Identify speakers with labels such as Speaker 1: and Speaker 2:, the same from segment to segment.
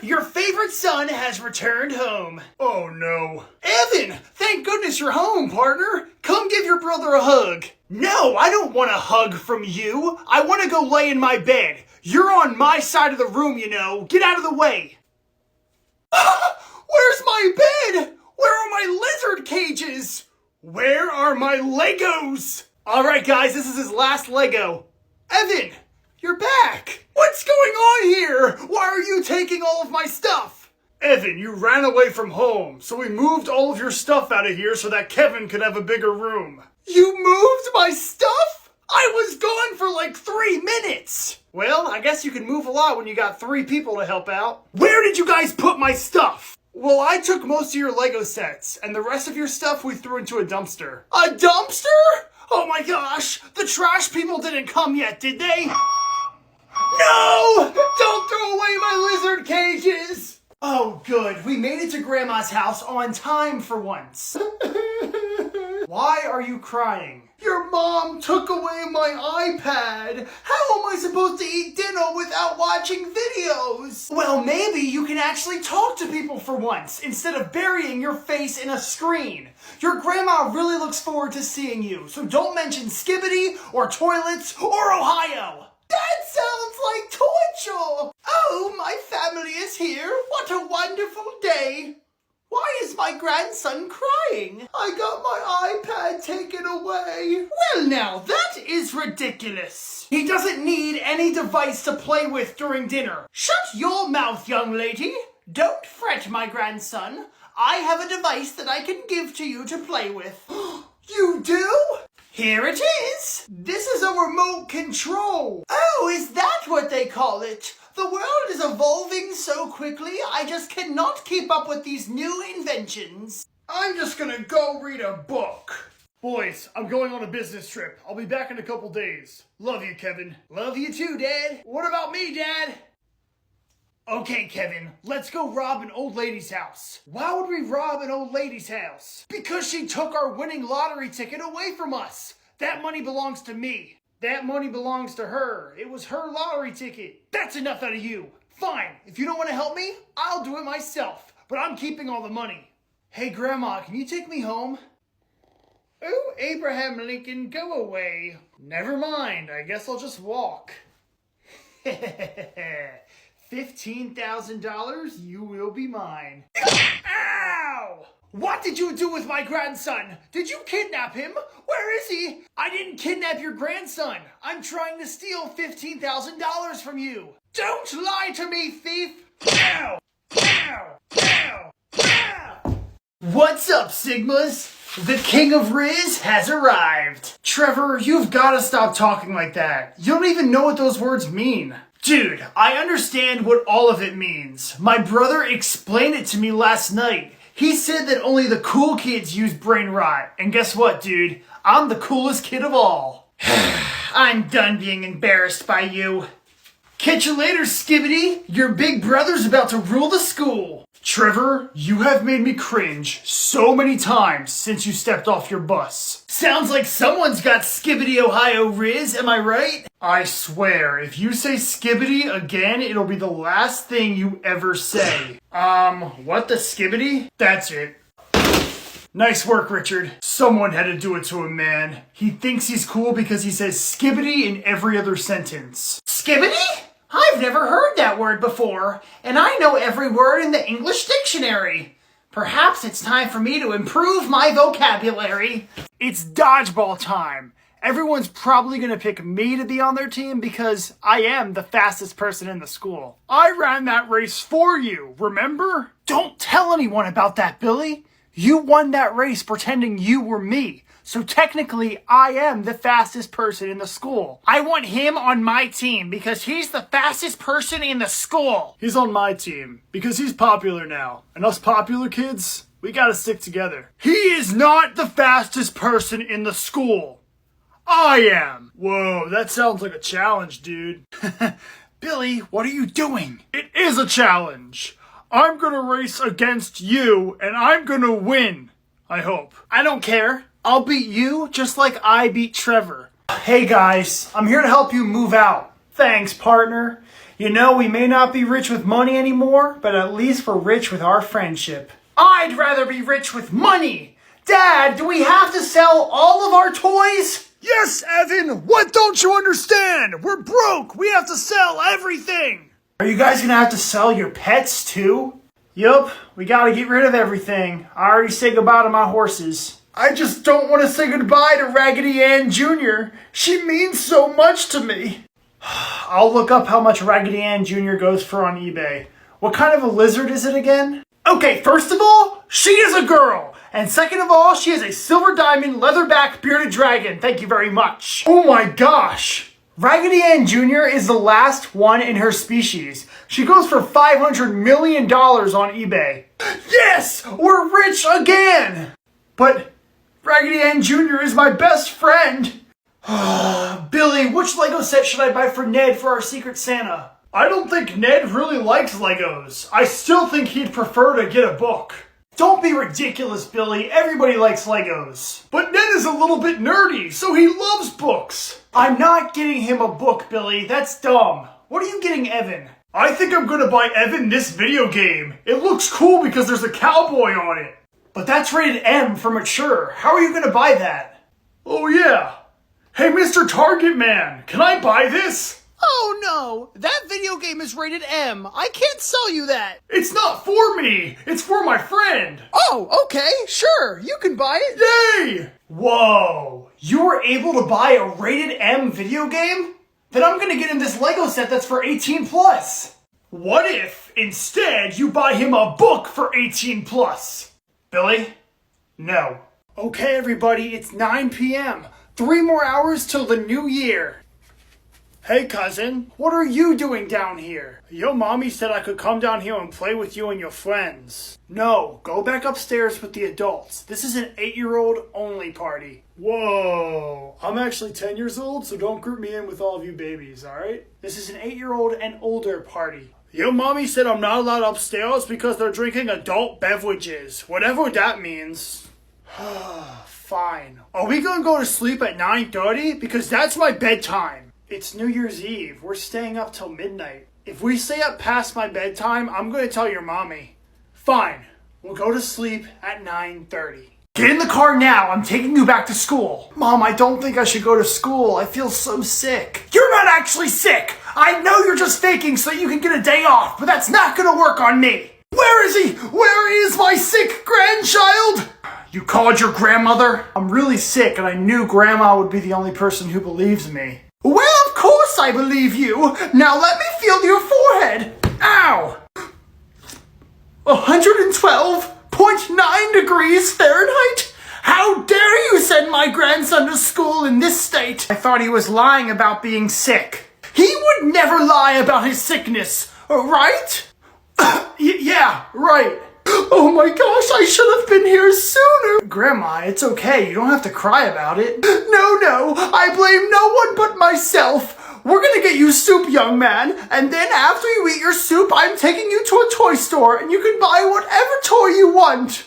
Speaker 1: your favorite son has returned home.
Speaker 2: Oh no.
Speaker 1: Evan, thank goodness you're home, partner. Come give your brother a hug. No, I don't want a hug from you. I want to go lay in my bed. You're on my side of the room, you know. Get out of the way. Where's my bed? Where are my lizard cages? Where are my Legos? All right, guys, this is his last Lego. Evan, you're back. What's going on here? Why are you taking all of my stuff?
Speaker 2: Evan, you ran away from home, so we moved all of your stuff out of here so that Kevin could have a bigger room.
Speaker 1: You moved my stuff? I was gone for like 3 minutes. Well, I guess you can move a lot when you got 3 people to help out.
Speaker 2: Where did you guys put my stuff?
Speaker 1: Well, I took most of your Lego sets, and the rest of your stuff we threw into a dumpster. A dumpster? Oh my gosh, the trash people didn't come yet, did they? No! Don't throw away my lizard cages! Oh, good. We made it to Grandma's house on time for once. Why are you crying? Your mom took away my iPad. How am I supposed to eat dinner without watching videos? Well, maybe you can actually talk to people for once instead of burying your face in a screen. Your grandma really looks forward to seeing you, so don't mention Skibbity or toilets or Ohio. That sounds like torture! Oh, my family is here. What a wonderful day. Why is my grandson crying? I got my iPad taken away. Well now, that is ridiculous. He doesn't need any device to play with during dinner. Shut your mouth, young lady. Don't fret, my grandson. I have a device that I can give to you to play with. You do? Here it is. This is a remote control. Oh, is that what they call it? The world is evolving so quickly, I just cannot keep up with these new inventions.
Speaker 2: I'm just gonna go read a book. Boys, I'm going on a business trip. I'll be back in a couple days. Love you, Kevin.
Speaker 1: Love you too, Dad.
Speaker 2: What about me, Dad?
Speaker 1: Okay, Kevin, let's go rob an old lady's house. Why would we rob an old lady's house? Because she took our winning lottery ticket away from us. That money belongs to me. That money belongs to her. It was her lottery ticket. That's enough out of you. Fine, if you don't want to help me, I'll do it myself. But I'm keeping all the money. Hey, Grandma, can you take me home? Oh, Abraham Lincoln, go away. Never mind, I guess I'll just walk. $15,000, you will be mine. Ow! What did you do with my grandson? Did you kidnap him? Where is he? I didn't kidnap your grandson. I'm trying to steal $15,000 from you. Don't lie to me, thief! Ow! Ow! Ow! Ow! What's up, Sigmas? The King of Riz has arrived. Trevor, you've got to stop talking like that. You don't even know what those words mean. Dude, I understand what all of it means. My brother explained it to me last night. He said that only the cool kids use brain rot. And guess what, dude? I'm the coolest kid of all. I'm done being embarrassed by you. Catch you later, Skibbity. Your big brother's about to rule the school. Trevor, you have made me cringe so many times since you stepped off your bus. Sounds like someone's got Skibbity Ohio Riz, am I right? I swear, if you say Skibbity again, it'll be the last thing you ever say. What the Skibbity? That's it. Nice work, Richard. Someone had to do it to him, man. He thinks he's cool because he says Skibbity in every other sentence. Skibbity? I've never heard that word before, and I know every word in the English dictionary. Perhaps it's time for me to improve my vocabulary. It's dodgeball time. Everyone's probably going to pick me to be on their team because I am the fastest person in the school. I ran that race for you, remember? Don't tell anyone about that, Billy. You won that race pretending you were me. So technically, I am the fastest person in the school. I want him on my team because he's the fastest person in the school.
Speaker 2: He's on my team because he's popular now. And us popular kids, we gotta stick together.
Speaker 1: He is not the fastest person in the school. I am.
Speaker 2: Whoa, that sounds like a challenge, dude.
Speaker 1: Billy, what are you doing?
Speaker 2: It is a challenge. I'm gonna race against you and I'm gonna win. I hope.
Speaker 1: I don't care. I'll beat you just like I beat Trevor. Hey guys, I'm here to help you move out. Thanks, partner. You know, we may not be rich with money anymore, but at least we're rich with our friendship. I'd rather be rich with money! Dad, do we have to sell all of our toys?
Speaker 2: Yes, Evan! What don't you understand? We're broke! We have to sell everything!
Speaker 1: Are you guys gonna have to sell your pets too? Yup, we gotta get rid of everything. I already said goodbye to my horses.
Speaker 2: I just don't want to say goodbye to Raggedy Ann Jr. She means so much to me.
Speaker 1: I'll look up how much Raggedy Ann Jr. goes for on eBay. What kind of a lizard is it again? Okay, first of all, she is a girl. And second of all, she is a silver diamond leatherback bearded dragon. Thank you very much.
Speaker 2: Oh my gosh!
Speaker 1: Raggedy Ann Jr. is the last one in her species. She goes for $500 million on eBay.
Speaker 2: Yes! We're rich again!
Speaker 1: But Raggedy Ann Jr. is my best friend. Billy, which Lego set should I buy for Ned for our Secret Santa?
Speaker 2: I don't think Ned really likes Legos. I still think he'd prefer to get a book.
Speaker 1: Don't be ridiculous, Billy. Everybody likes Legos.
Speaker 2: But Ned is a little bit nerdy, so he loves books.
Speaker 1: I'm not getting him a book, Billy. That's dumb. What are you getting Evan?
Speaker 2: I think I'm gonna buy Evan this video game. It looks cool because there's a cowboy on it.
Speaker 1: But that's rated M for mature. How are you gonna buy that?
Speaker 2: Oh yeah. Hey, Mr. Target Man, can I buy this?
Speaker 1: Oh no, that video game is rated M. I can't sell you that.
Speaker 2: It's not for me. It's for my friend.
Speaker 1: Oh, okay, sure. You can buy it.
Speaker 2: Yay!
Speaker 1: Whoa, you were able to buy a rated M video game? Then I'm gonna get him this Lego set that's for 18 plus.
Speaker 2: What if instead you buy him a book for 18 plus?
Speaker 1: Billy? No. Okay, everybody, it's 9 p.m. 3 more hours till the new year.
Speaker 2: Hey, cousin.
Speaker 1: What are you doing down here?
Speaker 2: Your mommy said I could come down here and play with you and your friends.
Speaker 1: No, go back upstairs with the adults. This is an 8-year-old only party.
Speaker 2: Whoa. I'm actually 10 years old, so don't group me in with all of you babies, alright?
Speaker 1: This is an 8-year-old and older party.
Speaker 2: Your mommy said I'm not allowed upstairs because they're drinking adult beverages. Whatever that means.
Speaker 1: Fine.
Speaker 2: Are we gonna go to sleep at 9:30? Because that's my bedtime.
Speaker 1: It's New Year's Eve. We're staying up till midnight. If we stay up past my bedtime, I'm going to tell your mommy. Fine. We'll go to sleep at 9:30. Get in the car now. I'm taking you back to school. Mom, I don't think I should go to school. I feel so sick. You're not actually sick. I know you're just faking so you can get a day off, but that's not going to work on me.
Speaker 2: Where is he? Where is my sick grandchild?
Speaker 1: You called your grandmother? I'm really sick and I knew Grandma would be the only person who believes me.
Speaker 2: Well, of course I believe you. Now let me feel your forehead. Ow! 112.9 degrees Fahrenheit? How dare you send my grandson to school in this state?
Speaker 1: I thought he was lying about being sick.
Speaker 2: He would never lie about his sickness, right?
Speaker 1: Yeah, right.
Speaker 2: Oh my gosh, I should have been here sooner.
Speaker 1: Grandma, it's okay. You don't have to cry about it.
Speaker 2: No, I blame no one but myself. We're gonna get you soup, young man, and then after you eat your soup, I'm taking you to a toy store and you can buy whatever toy you want.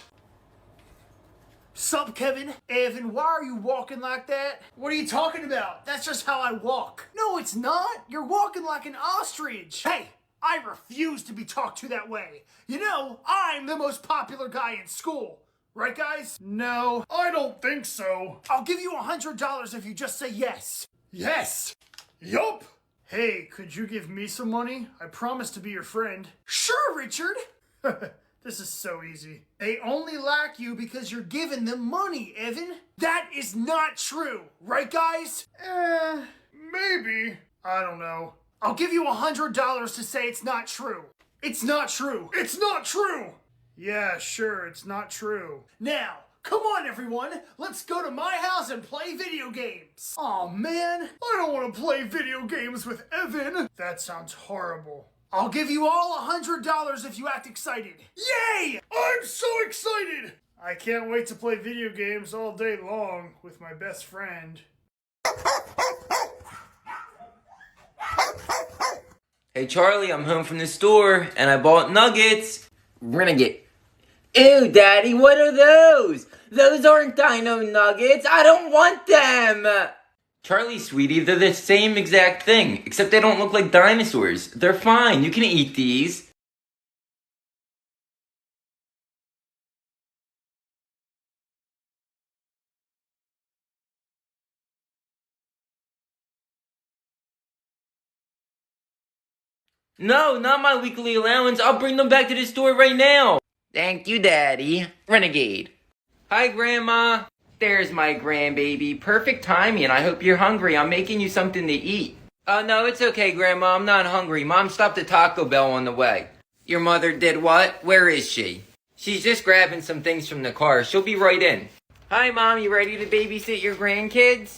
Speaker 1: Sup, Kevin? Evan, why are you walking like that? What are you talking about? That's just how I walk. No, it's not. You're walking like an ostrich. Hey, I refuse to be talked to that way. You know, I'm the most popular guy in school. Right, guys?
Speaker 2: No, I don't think so.
Speaker 1: I'll give you $100 if you just say yes.
Speaker 2: Yes. Yup.
Speaker 1: Hey, could you give me some money? I promise to be your friend. Sure, Richard. This is so easy. They only like you because you're giving them money, Evan. That is not true. Right, guys?
Speaker 2: Maybe.
Speaker 1: I don't know. I'll give you $100 to say it's not true. It's not true.
Speaker 2: It's not true.
Speaker 1: Yeah, sure, it's not true. Now, come on everyone, let's go to my house and play video games. Aw, man.
Speaker 2: I don't want to play video games with Evan.
Speaker 1: That sounds horrible. I'll give you all $100 if you act excited.
Speaker 2: Yay! I'm so excited.
Speaker 1: I can't wait to play video games all day long with my best friend.
Speaker 3: Hey Charlie, I'm home from the store and I bought nuggets. We're gonna get... Ew, Daddy, what are those? Those aren't dino nuggets. I don't want them. Charlie, sweetie, they're the same exact thing, except they don't look like dinosaurs. They're fine, you can eat these. No, not my weekly allowance. I'll bring them back to the store right now. Thank you, Daddy. Renegade. Hi, Grandma. There's my grandbaby. Perfect timing, and I hope you're hungry. I'm making you something to eat. No, it's okay, Grandma. I'm not hungry. Mom stopped at Taco Bell on the way. Your mother did what? Where is she? She's just grabbing some things from the car. She'll be right in. Hi, Mom. You ready to babysit your grandkids?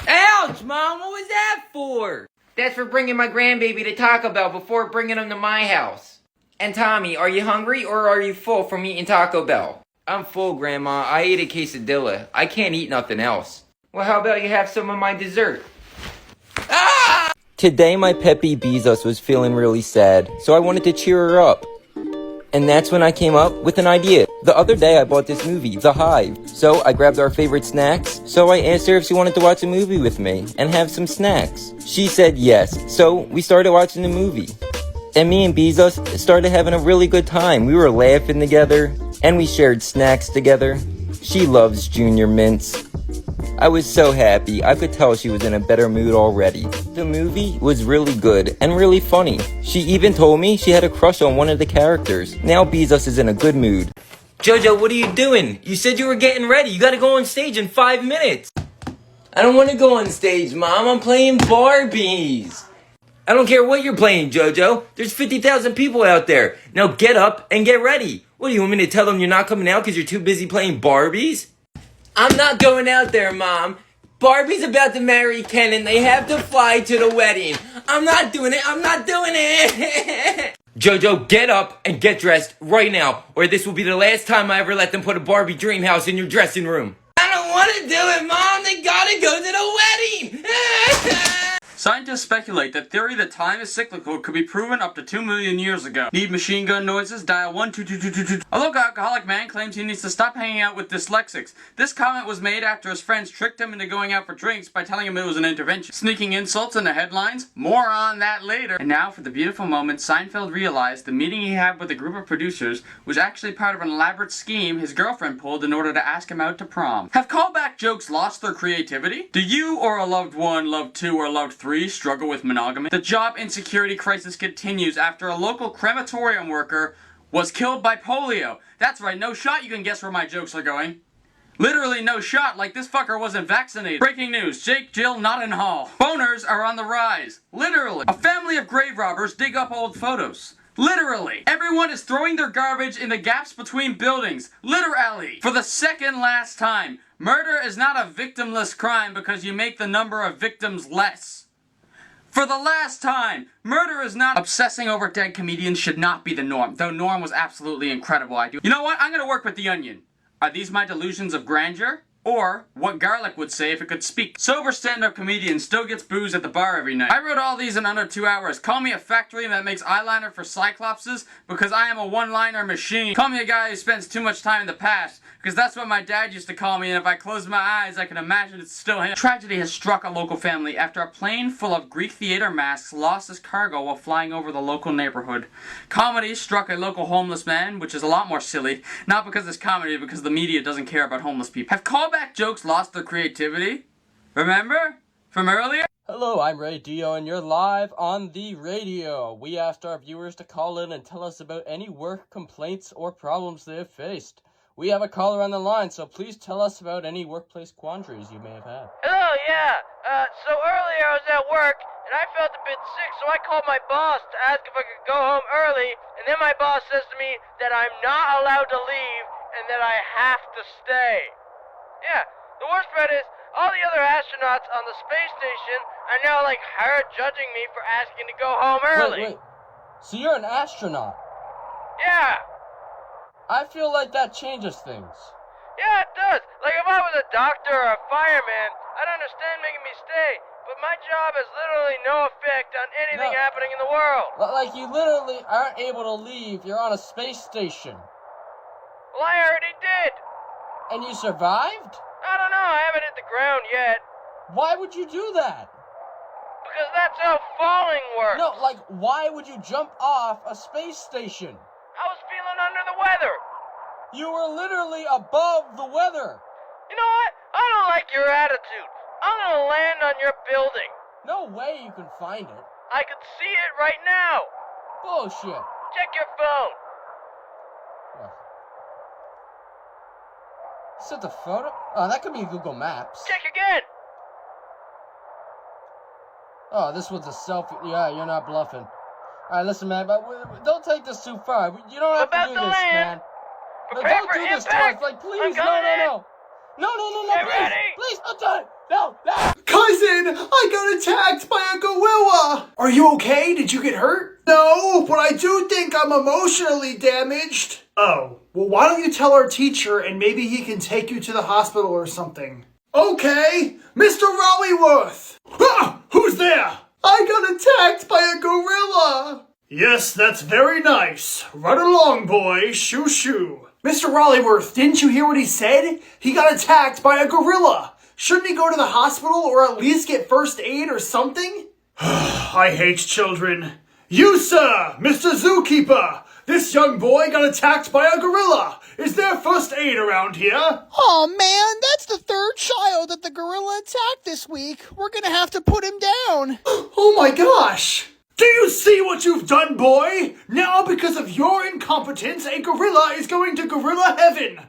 Speaker 3: Ouch, Mom. What was that for? That's for bringing my grandbaby to Taco Bell before bringing him to my house. And Tommy, are you hungry or are you full from eating Taco Bell? I'm full, Grandma. I ate a quesadilla. I can't eat nothing else. Well, how about you have some of my dessert? Ah! Today, my Peppy Bezos was feeling really sad, so I wanted to cheer her up. And that's when I came up with an idea. The other day, I bought this movie, The Hive. So I grabbed our favorite snacks. So I asked her if she wanted to watch a movie with me and have some snacks. She said yes. So we started watching the movie. And me and Bezos started having a really good time. We were laughing together, and we shared snacks together. She loves Junior Mints. I was so happy. I could tell she was in a better mood already. The movie was really good and really funny. She even told me she had a crush on one of the characters. Now Bezos is in a good mood. Jojo, what are you doing? You said you were getting ready. You gotta go on stage in 5 minutes. I don't want to go on stage, Mom. I'm playing Barbies. I don't care what you're playing, Jojo. There's 50,000 people out there. Now get up and get ready. What, do you want me to tell them you're not coming out because you're too busy playing Barbies? I'm not going out there, Mom. Barbie's about to marry Ken and they have to fly to the wedding. I'm not doing it. I'm not doing it. Jojo, get up and get dressed right now, or this will be the last time I ever let them put a Barbie dream house in your dressing room. I don't want to do it, Mom. They gotta go to the wedding.
Speaker 4: Scientists speculate that theory that time is cyclical could be proven up to 2 million years ago. Need machine gun noises? Dial 12222. A local alcoholic man claims he needs to stop hanging out with dyslexics. This comment was made after his friends tricked him into going out for drinks by telling him it was an intervention. Sneaking insults in the headlines? More on that later. And now for the beautiful moment, Seinfeld realized the meeting he had with a group of producers was actually part of an elaborate scheme his girlfriend pulled in order to ask him out to prom. Have callback jokes lost their creativity? Do you or a loved one, loved two, or loved three struggle with monogamy? The job insecurity crisis continues after a local crematorium worker was killed by polio. That's right, no shot. You can guess where my jokes are going. Literally no shot, like this fucker wasn't vaccinated. Breaking news, Jake, Jill, not in hall. Boners are on the rise. Literally. A family of grave robbers dig up old photos. Literally. Everyone is throwing their garbage in the gaps between buildings. Literally. For the second last time, murder is not a victimless crime because you make the number of victims less. For the last time, murder is not obsessing over dead comedians should not be the norm, though Norm was absolutely incredible. You know what? I'm gonna work with the Onion. Are these my delusions of grandeur? Or what garlic would say if it could speak. Sober stand-up comedian still gets booze at the bar every night. I wrote all these in under 2 hours. Call me a factory that makes eyeliner for cyclopses because I am a one-liner machine. Call me a guy who spends too much time in the past because that's what my dad used to call me, and if I close my eyes I can imagine it's still him. Tragedy has struck a local family after a plane full of Greek theater masks lost its cargo while flying over the local neighborhood. Comedy struck a local homeless man, which is a lot more silly. Not because it's comedy, because the media doesn't care about homeless people. Have callback jokes lost their creativity? Remember? From earlier?
Speaker 5: Hello, I'm Ray Dio, and you're live on the radio. We asked our viewers to call in and tell us about any work complaints or problems they have faced. We have a caller on the line, so please tell us about any workplace quandaries you may have had.
Speaker 6: Hello, yeah. So earlier I was at work, and I felt a bit sick, so I called my boss to ask if I could go home early, and then my boss says to me that I'm not allowed to leave, and that I have to stay. Yeah, the worst part is, all the other astronauts on the space station are now, hard judging me for asking to go home early.
Speaker 5: Wait. So you're an astronaut?
Speaker 6: Yeah.
Speaker 5: I feel like that changes things.
Speaker 6: Yeah, it does. If I was a doctor or a fireman, I'd understand making me stay. But my job has literally no effect on anything happening in the world.
Speaker 5: You literally aren't able to leave. You're on a space station.
Speaker 6: Well, I already did.
Speaker 5: And you survived?
Speaker 6: I don't know. I haven't hit the ground yet.
Speaker 5: Why would you do that?
Speaker 6: Because that's how falling works.
Speaker 5: No, like, why would you jump off a space station?
Speaker 6: I was feeling under the weather.
Speaker 5: You were literally above the weather.
Speaker 6: You know what? I don't like your attitude. I'm gonna land on your building.
Speaker 5: No way you can find it.
Speaker 6: I can see it right now.
Speaker 5: Bullshit.
Speaker 6: Check your phone.
Speaker 5: Is that the photo? Oh, that could be Google Maps.
Speaker 6: Check again.
Speaker 5: Oh, this was a selfie. Yeah, you're not bluffing. Alright, listen, man, but don't take this too far. You don't have
Speaker 6: About
Speaker 5: to
Speaker 6: to
Speaker 5: do this,
Speaker 6: land.
Speaker 5: man. No,
Speaker 6: Prepare
Speaker 5: don't
Speaker 6: for
Speaker 5: do this to
Speaker 6: impact.
Speaker 5: us. Like, please,
Speaker 6: I'm coming in.
Speaker 5: no. No,
Speaker 6: Get
Speaker 5: please.
Speaker 6: ready.
Speaker 5: Please, don't do it. No.
Speaker 2: Cousin, I got attacked by a gorilla. Are you okay? Did you get hurt? No, but I do think I'm emotionally damaged. Oh, well, why don't you tell our teacher and maybe he can take you to the hospital or something? Okay, Mr. Rollyworth. Ah, who's there? I got attacked by a gorilla. Yes, that's very nice. Run along, boy. Shoo shoo. Mr. Rollyworth, didn't you hear what he said? He got attacked by a gorilla. Shouldn't he go to the hospital or at least get first aid or something? I hate children. You, sir, Mr. Zookeeper. This young boy got attacked by a gorilla. Is there first aid around here?
Speaker 1: Oh man, that's the third child that the gorilla attacked this week. We're gonna have to put him down.
Speaker 2: Oh my gosh. Do you see what you've done, boy? Now, because of your incompetence, a gorilla is going to gorilla heaven.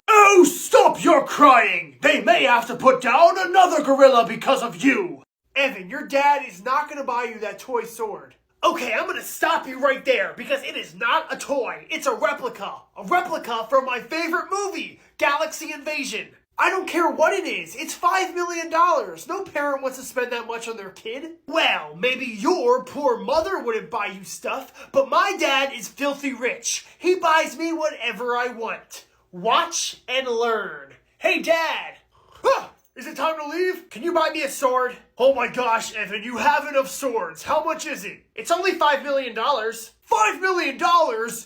Speaker 2: Oh, stop your crying. They may have to put down another gorilla because of you. Evan, your dad is not going to buy you that toy sword. Okay, I'm going to stop you right there because it is not a toy. It's a replica. A replica from my favorite movie, Galaxy Invasion. I don't care what it is. It's $5 million. No parent wants to spend that much on their kid. Well, maybe your poor mother wouldn't buy you stuff, but my dad is filthy rich. He buys me whatever I want. Watch and learn. Hey, Dad. Huh, is it time to leave? Can you buy me a sword? Oh my gosh, Evan, you have enough swords. How much is it? It's only $5 million. $5 million?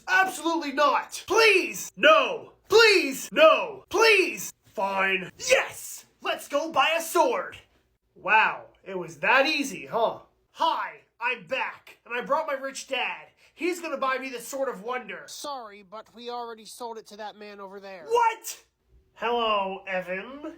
Speaker 2: Absolutely not. Please. No. Please. No. Please. Fine. Yes! Let's go buy a sword! Wow, it was that easy, huh? Hi, I'm back, and I brought my rich dad. He's gonna buy me the Sword of Wonder.
Speaker 1: Sorry, but we already sold it to that man over there.
Speaker 2: What? Hello, Evan.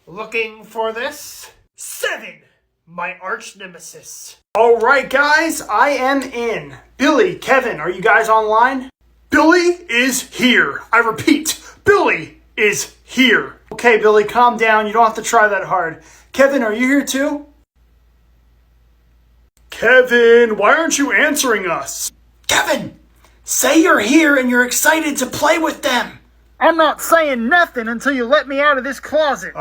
Speaker 2: Looking for this? 7! My arch nemesis. Alright, guys, I am in. Billy, Kevin, are you guys online? Billy is here. I repeat, Billy is here. Okay, Billy, calm down. You don't have to try that hard. Kevin, are you here too? Kevin, why aren't you answering us? Kevin, say you're here and you're excited to play with them.
Speaker 1: I'm not saying nothing until you let me out of this closet.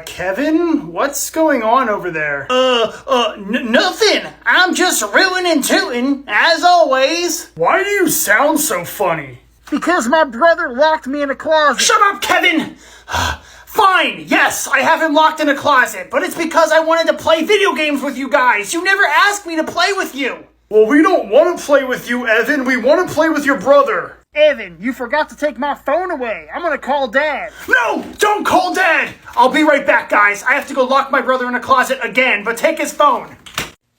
Speaker 2: Kevin, what's going on over there? Nothing. I'm just rootin' and tootin', as always. Why do you sound so funny?
Speaker 1: Because my brother locked me in a closet.
Speaker 2: Shut up, Kevin! Fine, yes, I have him locked in a closet, but it's because I wanted to play video games with you guys. You never asked me to play with you. Well, we don't want to play with you, Evan. We want to play with your brother.
Speaker 1: Evan, you forgot to take my phone away. I'm gonna call Dad.
Speaker 2: No, don't call Dad. I'll be right back, guys. I have to go lock my brother in a closet again, but take his phone.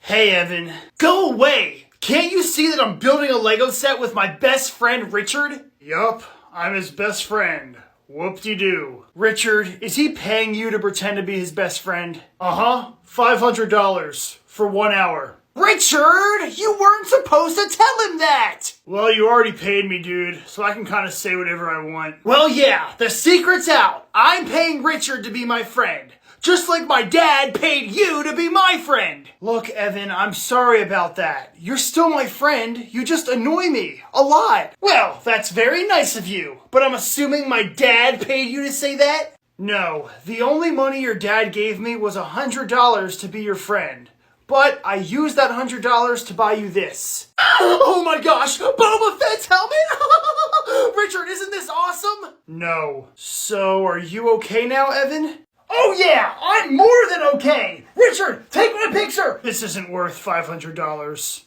Speaker 2: Hey, Evan. Go away. Can't you see that I'm building a Lego set with my best friend, Richard? Yup, I'm his best friend. Whoop-de-doo. Richard, is he paying you to pretend to be his best friend? Uh-huh. $500 for 1 hour. Richard, you weren't supposed to tell him that! Well, you already paid me, dude, so I can kind of say whatever I want. Well, yeah, the secret's out. I'm paying Richard to be my friend. Just like my dad paid you to be my friend. Look, Evan, I'm sorry about that. You're still my friend. You just annoy me a lot. Well, that's very nice of you. But I'm assuming my dad paid you to say that? No, the only money your dad gave me was $100 to be your friend. But I used that $100 to buy you this. Oh my gosh, Boba Fett's helmet! Richard, isn't this awesome? No. So, are you okay now, Evan? Oh yeah, I'm more than okay! Richard, take my picture! This isn't worth $500.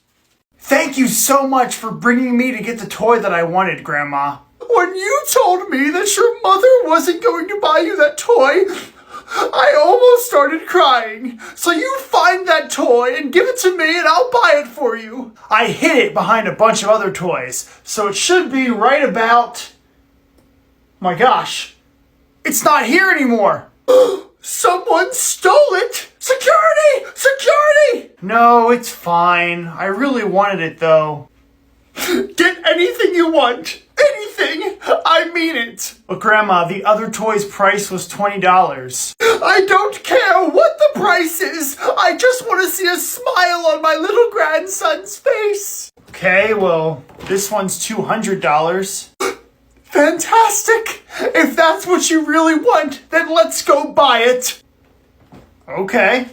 Speaker 2: Thank you so much for bringing me to get the toy that I wanted, Grandma. When you told me that your mother wasn't going to buy you that toy, I almost started crying. So you find that toy and give it to me and I'll buy it for you. I hid it behind a bunch of other toys, so it should be right about... My gosh, it's not here anymore. Someone stole it! Security! Security! No, it's fine. I really wanted it though. Get anything you want. Anything. I mean it. But Grandma, the other toy's price was $20. I don't care what the price is. I just want to see a smile on my little grandson's face. Okay, well, this one's $200. Fantastic! If that's what you really want, then let's go buy it. Okay.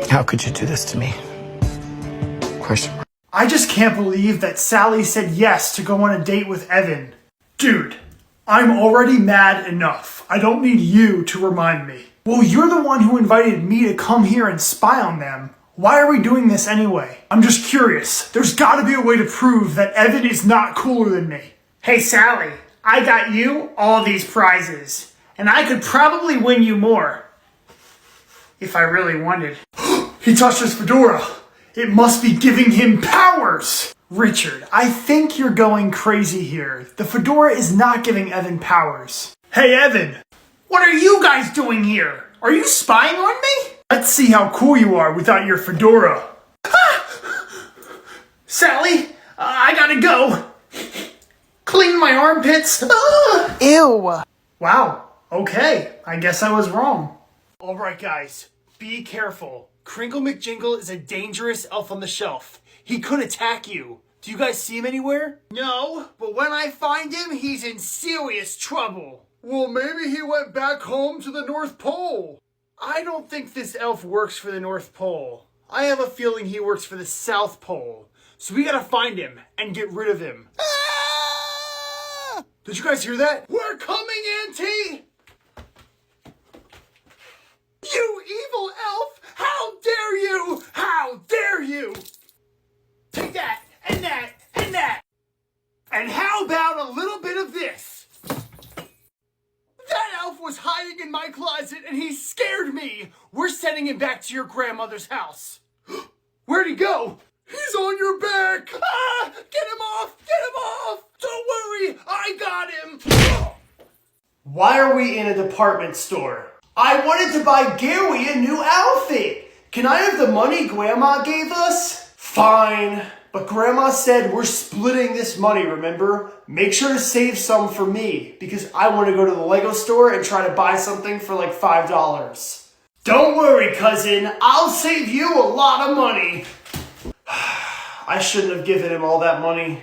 Speaker 7: How could you do this to me? Question mark.
Speaker 2: I just can't believe that Sally said yes to go on a date with Evan. Dude, I'm already mad enough. I don't need you to remind me. Well, you're the one who invited me to come here and spy on them. Why are we doing this anyway? I'm just curious. There's gotta be a way to prove that Evan is not cooler than me. Hey Sally, I got you all these prizes, and I could probably win you more. If I really wanted. He touched his fedora. It must be giving him powers. Richard, I think you're going crazy here. The fedora is not giving Evan powers. Hey Evan, what are you guys doing here? Are you spying on me? Let's see how cool you are without your fedora. Sally, I gotta go. Clean my armpits.
Speaker 7: Ew.
Speaker 2: Wow, okay, I guess I was wrong. Alright guys, be careful. Kringle McJingle is a dangerous elf on the shelf. He could attack you. Do you guys see him anywhere? No, but when I find him, he's in serious trouble. Well, maybe he went back home to the North Pole. I don't think this elf works for the North Pole. I have a feeling he works for the South Pole. So we gotta find him and get rid of him. Did you guys hear that? We're coming, Auntie! You evil elf! How dare you! How dare you! Take that, and that, and that! And how about a little bit of this? That elf was hiding in my closet and he scared me! We're sending him back to your grandmother's house. Where'd he go? He's on your back! Ah! Get him off! Get him off! Don't worry! I got him! Why are we in a department store? I wanted to buy Gary a new outfit! Can I have the money Grandma gave us? Fine. But Grandma said we're splitting this money, remember? Make sure to save some for me, because I want to go to the Lego store and try to buy something for like $5. Don't worry, cousin. I'll save you a lot of money. I shouldn't have given him all that money.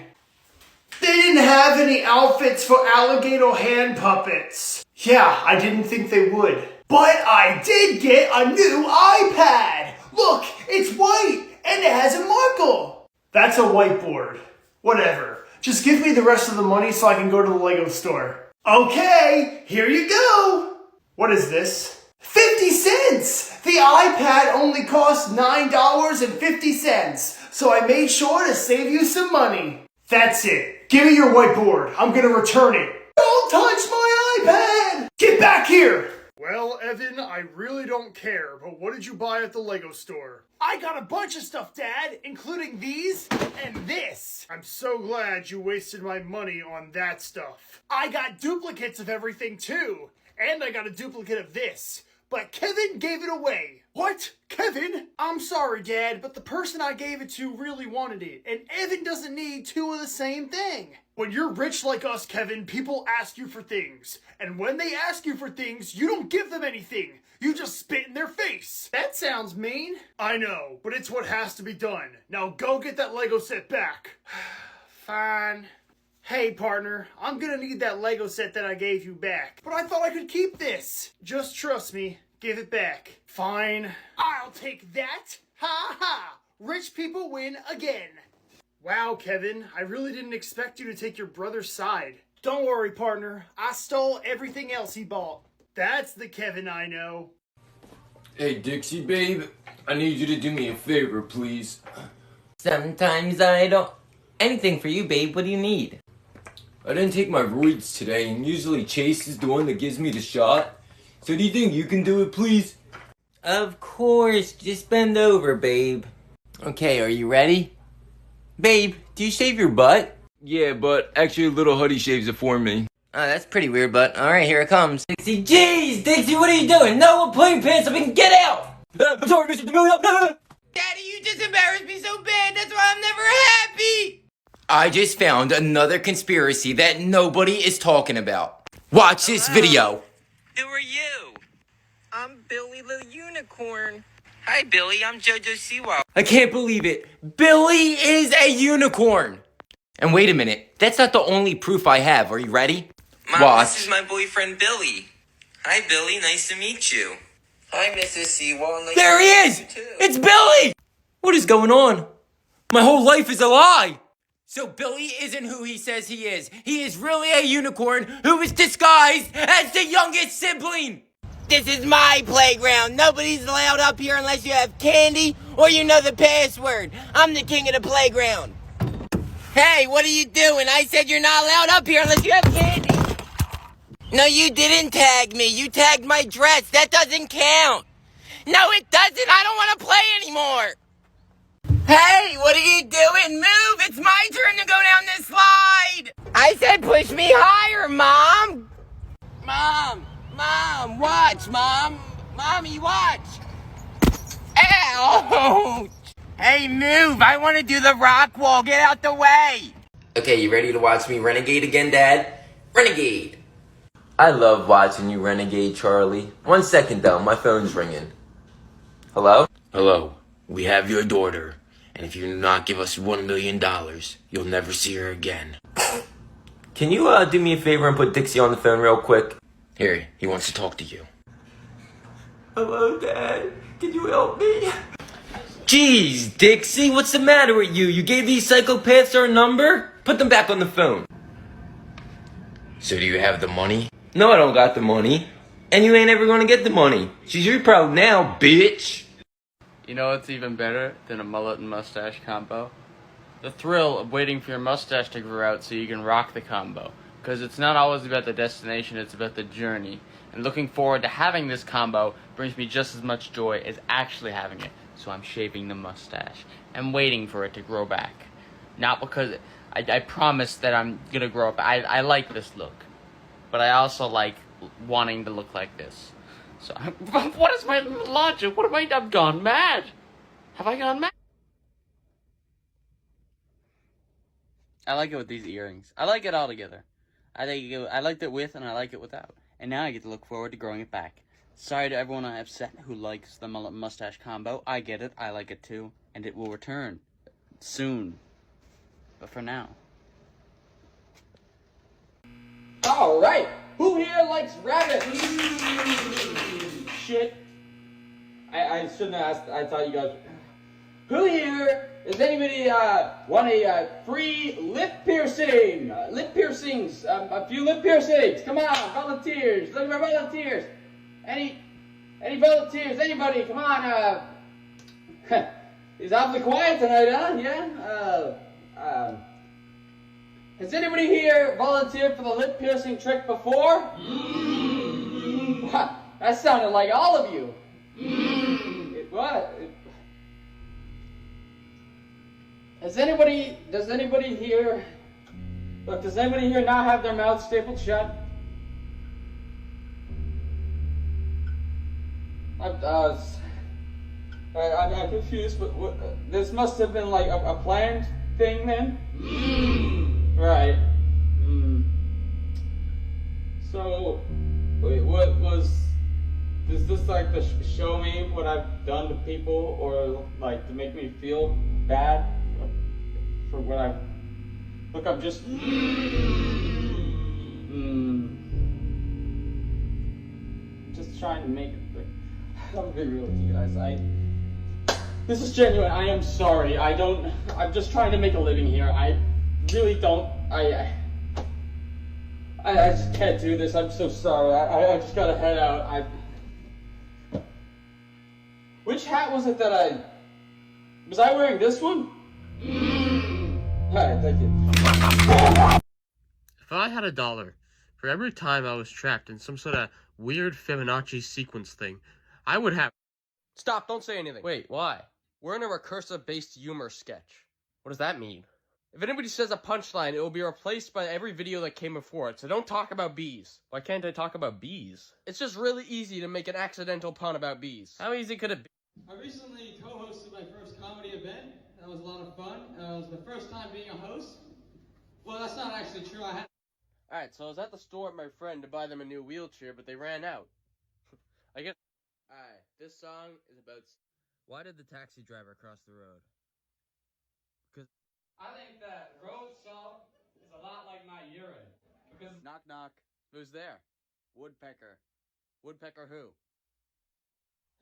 Speaker 2: They didn't have any outfits for alligator hand puppets. Yeah, I didn't think they would. But I did get a new iPad. Look, it's white and it has a marker. That's a whiteboard. Whatever. Just give me the rest of the money so I can go to the Lego store. Okay, here you go. What is this? 50 cents! The iPad only costs $9.50. So I made sure to save you some money. That's it. Give me your whiteboard. I'm gonna return it. Don't touch my iPad! Get back here! Well, Evan, I really don't care, but what did you buy at the Lego store? I got a bunch of stuff, Dad, including these and this. I'm so glad you wasted my money on that stuff. I got duplicates of everything, too. And I got a duplicate of this. But Kevin gave it away. What? Kevin? I'm sorry, Dad, but the person I gave it to really wanted it, and Evan doesn't need two of the same thing. When you're rich like us, Kevin, people ask you for things. And when they ask you for things, you don't give them anything. You just spit in their face. That sounds mean. I know, but it's what has to be done. Now go get that Lego set back. Fine. Hey, partner, I'm gonna need that Lego set that I gave you back. But I thought I could keep this. Just trust me. Give it back. Fine. I'll take that. Ha ha. Rich people win again. Wow, Kevin, I really didn't expect you to take your brother's side. Don't worry, partner. I stole everything else he bought. That's the Kevin I know.
Speaker 8: Hey, Dixie, babe. I need you to do me a favor, please.
Speaker 3: Sometimes I don't... Anything for you, babe. What do you need?
Speaker 8: I didn't take my roids today, and usually Chase is the one that gives me the shot. So do you think you can do it, please?
Speaker 3: Of course, just bend over, babe. Okay, are you ready? Babe, do you shave your butt?
Speaker 8: Yeah, but actually little Huddy shaves it for me.
Speaker 3: Oh, that's pretty weird, but alright, here it comes. Dixie, jeez, Dixie, what are you doing? No, I'm putting pants up and get out!
Speaker 8: I'm sorry, Mr. DeMillion.
Speaker 3: Daddy, you just embarrassed me so bad, that's why I'm never happy! I just found another conspiracy that nobody is talking about. Watch this video. Who are you? I'm Billy the Unicorn. Hi, Billy, I'm JoJo Siwa. I can't believe it. Billy is a unicorn! And wait a minute, that's not the only proof I have. Are you ready? Mom, watch. This is my boyfriend, Billy. Hi, Billy, nice to meet you. Hi, Mrs. Seawall. Nice there he is! It's Billy! What is going on? My whole life is a lie! So Billy isn't who he says he is. He is really a unicorn who is disguised as the youngest sibling! This is my playground. Nobody's allowed up here unless you have candy or you know the password. I'm the king of the playground. Hey, what are you doing? I said you're not allowed up here unless you have candy. No, you didn't tag me. You tagged my dress. That doesn't count. No, it doesn't. I don't want to play anymore. Hey, what are you doing? Move. It's my turn to go down this slide. I said push me higher, Mom. Mom, watch, Mom. Mommy, watch. Ow. Hey, move. I want to do the rock wall. Get out the way. Okay, you ready to watch me renegade again, Dad? Renegade. I love watching you renegade, Charlie. 1 second, though. My phone's ringing. Hello? Hello. We have your daughter. And if you do not give us $1 million, you'll never see her again. Can you do me a favor and put Dixie on the phone real quick? Here, he wants to talk to you. Hello, Dad. Can you help me? Jeez, Dixie, what's the matter with you? You gave these psychopaths our number? Put them back on the phone. So do you have the money? No, I don't got the money. And you ain't ever gonna get the money. She's your proud now, bitch.
Speaker 5: You know what's even better than a mullet and mustache combo? The thrill of waiting for your mustache to grow out so you can rock the combo. Because it's not always about the destination, it's about the journey. And looking forward to having this combo brings me just as much joy as actually having it. So I'm shaving the mustache and waiting for it to grow back. Not because I promise that I'm gonna grow up. I like this look. But I also like wanting to look like this. So, what is my logic? What have I done? Gone mad? Have I gone mad? I like it with these earrings. I like it all together. I liked it with and I like it without. And now I get to look forward to growing it back. Sorry to everyone I upset who likes the mullet mustache combo. I get it. I like it too. And it will return. Soon. But for now. Alright! Who here likes rabbits? Shit. I shouldn't have asked. I thought you guys... Who here... Does anybody want a free lip piercing? Lip piercings. A few lip piercings. Come on, volunteers. Look for volunteers. Any volunteers? Anybody? Come on. He's awfully quiet tonight, huh? Yeah. Has anybody here volunteered for the lip piercing trick before? That sounded like all of you. What? Does anybody here not have their mouth stapled shut? I'm confused, but this must have been like a planned thing then? Right. So, wait, is this like to show me what I've done to people, or like to make me feel bad for what I've... Look, I'm just... Just trying to make it... I'm gonna be real with you guys. This is genuine. I am sorry. I'm just trying to make a living here. I really don't... I just can't do this. I'm so sorry. I just gotta head out. Which hat was it that was I wearing this one? Alright, thank you. If I had $1 For every time I was trapped in some sort of weird Fibonacci sequence thing, I would have... Stop, don't say anything. Wait, why? We're in a recursive-based humor sketch. What does that mean? If anybody says a punchline, it will be replaced by every video that came before it, so don't talk about bees. Why can't I talk about bees? It's just really easy to make an accidental pun about bees. How easy could it be?
Speaker 9: I recently co-hosted my first comedy event. That was a lot of fun. It was my first time being a host. Well, that's not actually true.
Speaker 5: Alright, so I was at the store with my friend to buy them a new wheelchair, but they ran out. I guess... Alright, this song is about... Why did the taxi driver cross the road? Because...
Speaker 9: I think that road salt is a lot like my urine. Because
Speaker 5: Knock knock. Who's there? Woodpecker. Woodpecker who?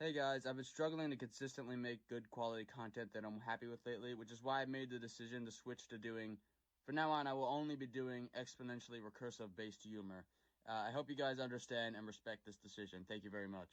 Speaker 5: Hey guys, I've been struggling to consistently make good quality content that I'm happy with lately, which is why I made the decision to switch to doing... From now on, I will only be doing exponentially recursive-based humor. I hope you guys understand and respect this decision. Thank you very much.